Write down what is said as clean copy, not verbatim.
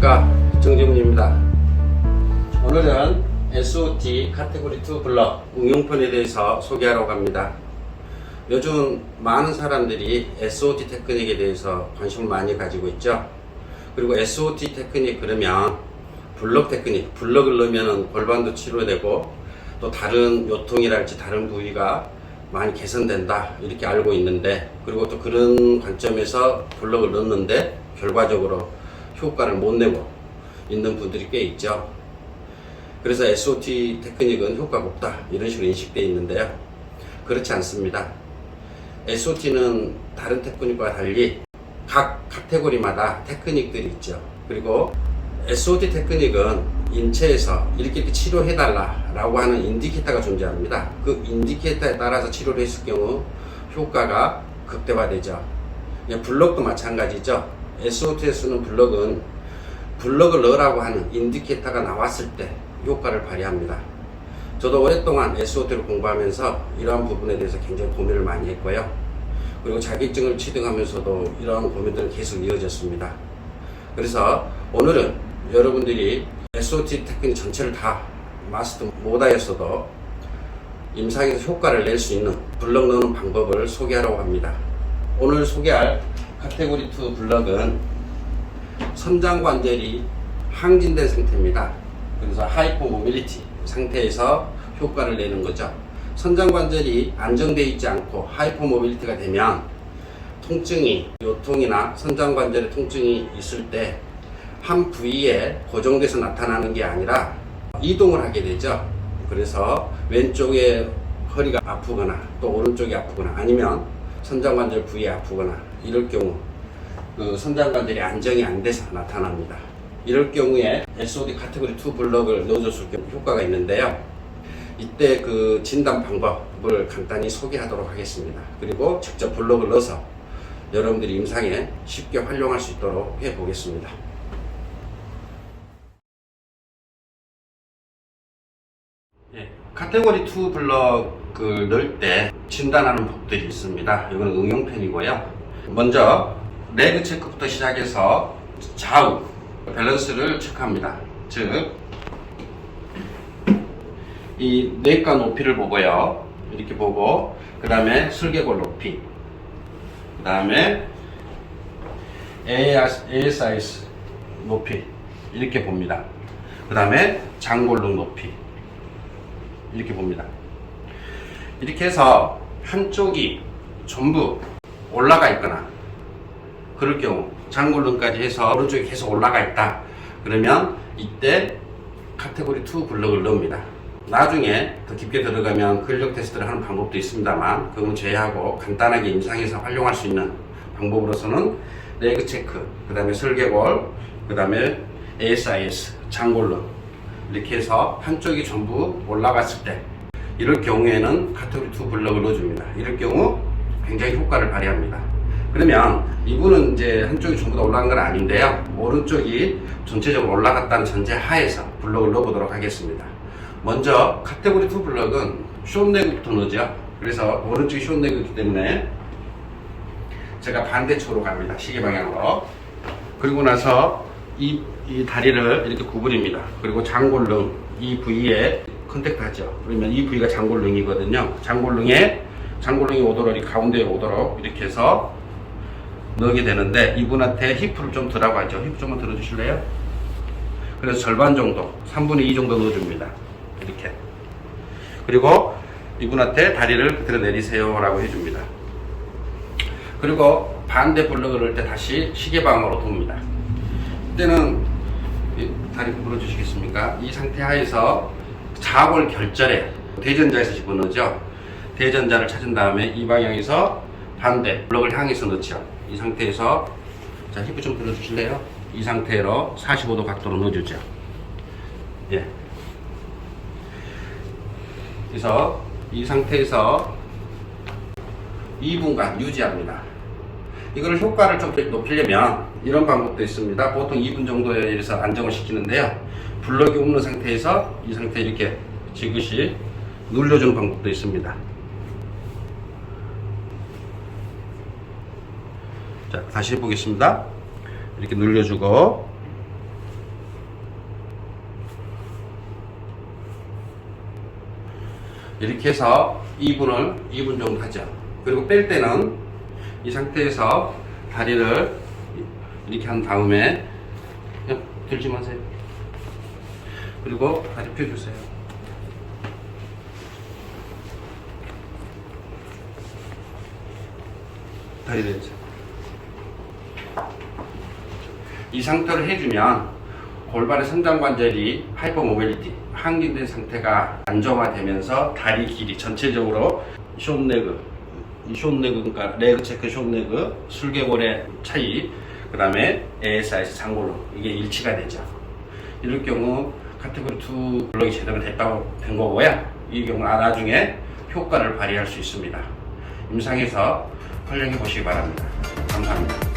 안녕하십니까, 정재문입니다. 오늘은 SOT 카테고리 2 블럭 응용편에 대해서 소개하려고 합니다. 요즘 많은 사람들이 SOT 테크닉에 대해서 관심을 많이 가지고 있죠. 그리고 SOT 테크닉 그러면 블럭 테크닉, 블럭을 넣으면 골반도 치료되고 또 다른 요통이랄지 다른 부위가 많이 개선된다 이렇게 알고 있는데, 그리고 또 그런 관점에서 블럭을 넣는데 결과적으로 효과를 못 내고 있는 분들이 꽤 있죠. 그래서 SOT 테크닉은 효과가 없다 이런 식으로 인식되어 있는데요, 그렇지 않습니다. SOT는 다른 테크닉과 달리 각 카테고리마다 테크닉들이 있죠. 그리고 SOT 테크닉은 인체에서 이렇게 치료해달라 라고 하는 인디케이터가 존재합니다. 그 인디케이터에 따라서 치료를 했을 경우 효과가 극대화되죠. 블럭도 마찬가지죠. SOT에 쓰는 블럭은 블럭을 넣으라고 하는 인디케이터가 나왔을 때 효과를 발휘합니다. 저도 오랫동안 SOT를 공부하면서 이러한 부분에 대해서 굉장히 고민을 많이 했고요. 그리고 자격증을 취득하면서도 이러한 고민들은 계속 이어졌습니다. 그래서 오늘은 여러분들이 SOT 테크닉 전체를 다 마스터 못하였어도 임상에서 효과를 낼 수 있는 블럭 넣는 방법을 소개하려고 합니다. 오늘 소개할 카테고리 2 블럭은 선장관절이 항진된 상태입니다. 그래서 하이퍼 모빌리티 상태에서 효과를 내는 거죠. 선장관절이 안정되어 있지 않고 하이퍼 모빌리티가 되면 통증이, 요통이나 선장관절의 통증이 있을 때 한 부위에 고정돼서 나타나는 게 아니라 이동을 하게 되죠. 그래서 왼쪽에 허리가 아프거나 또 오른쪽이 아프거나 아니면 선장관절 부위에 아프거나 이럴 경우 그 선장관절이 안정이 안 돼서 나타납니다. 이럴 경우에 SOT 카테고리 2 블럭을 넣어줬을 경우 효과가 있는데요. 이때 그 진단 방법을 간단히 소개하도록 하겠습니다. 그리고 직접 블럭을 넣어서 여러분들이 임상에 쉽게 활용할 수 있도록 해보겠습니다. 카테고리 2 블럭을 넣을 때 진단하는 법들이 있습니다. 이건 응용편이고요. 먼저 레그 체크부터 시작해서 좌우 밸런스를 체크합니다. 즉, 이 뇌가 높이를 보고요. 이렇게 보고, 그 다음에 슬개골 높이, 그 다음에 ASIS 높이 이렇게 봅니다. 그 다음에 장골릉 높이 이렇게 봅니다. 이렇게 해서 한쪽이 전부 올라가 있거나 그럴 경우 장골릉까지 해서 오른쪽이 계속 올라가 있다 그러면 이때 카테고리 2 블럭을 넣습니다. 나중에 더 깊게 들어가면 근력 테스트를 하는 방법도 있습니다만 그건 제외하고 간단하게 임상에서 활용할 수 있는 방법으로서는 레그 체크, 그 다음에 설계골, 그 다음에 ASIS, 장골릉 이렇게 해서 한쪽이 전부 올라갔을 때 이럴 경우에는 카테고리 2 블럭을 넣어줍니다. 이럴 경우 굉장히 효과를 발휘합니다. 그러면 이분은 이제 한쪽이 전부 다 올라간 건 아닌데요, 오른쪽이 전체적으로 올라갔다는 전제 하에서 블럭을 넣어보도록 하겠습니다. 먼저 카테고리 2 블럭은 숏레그부터 넣죠. 그래서 오른쪽이 숏레그이기 때문에 제가 반대쪽으로 갑니다. 시계 방향으로. 그리고 나서 이 다리를 이렇게 구부립니다. 그리고 장골릉 이 부위에 컨택트 하죠. 그러면 이 부위가 장골릉이거든요. 장골릉이 오도록 이 가운데에 오도록 이렇게 해서 넣게 되는데, 이분한테 힙을 좀 드라고 하죠. 힙 좀만 들어주실래요? 그래서 절반 정도, 3분의 2 정도 넣어줍니다. 이렇게. 그리고 이분한테 다리를 그대로 내리세요 라고 해줍니다. 그리고 반대 블럭을 넣을 때 다시 시계방으로 돕니다. 이때는 다리 구부러 주시겠습니까? 이 상태 하에서 좌골 결절에 대전자에서 집어넣죠. 대전자를 찾은 다음에 이 방향에서 반대 블럭을 향해서 넣죠. 이 상태에서, 자, 힙을 좀 들어주실래요? 이 상태로 45도 각도로 넣어주죠. 예. 그래서 이 상태에서 2분간 유지합니다. 이걸 효과를 좀 높이려면 이런 방법도 있습니다. 보통 2분 정도에 의해서 안정을 시키는데요, 블럭이 없는 상태에서 이 상태 이렇게 지그시 눌려주는 방법도 있습니다. 자, 다시 해보겠습니다. 이렇게 눌러주고 이렇게 해서 2분 정도 하죠. 그리고 뺄 때는 이 상태에서 다리를 이렇게 한 다음에 그냥 들지 마세요. 그리고 다리 펴주세요. 다리 내리세요. 이 상태로 해주면 골반의 선장관절이 하이퍼모빌리티, 항진된 상태가 안정화되면서 다리 길이 전체적으로 숏레그, 그러니까 레그 체크 숏레그, 슬개골의 차이, 그 다음에 ASIS 장골로 이게 일치가 되죠. 이럴 경우 카테고리 2 블럭이 제대로 된 거고요. 이 경우 나중에 효과를 발휘할 수 있습니다. 임상에서 활용해 보시기 바랍니다. 감사합니다.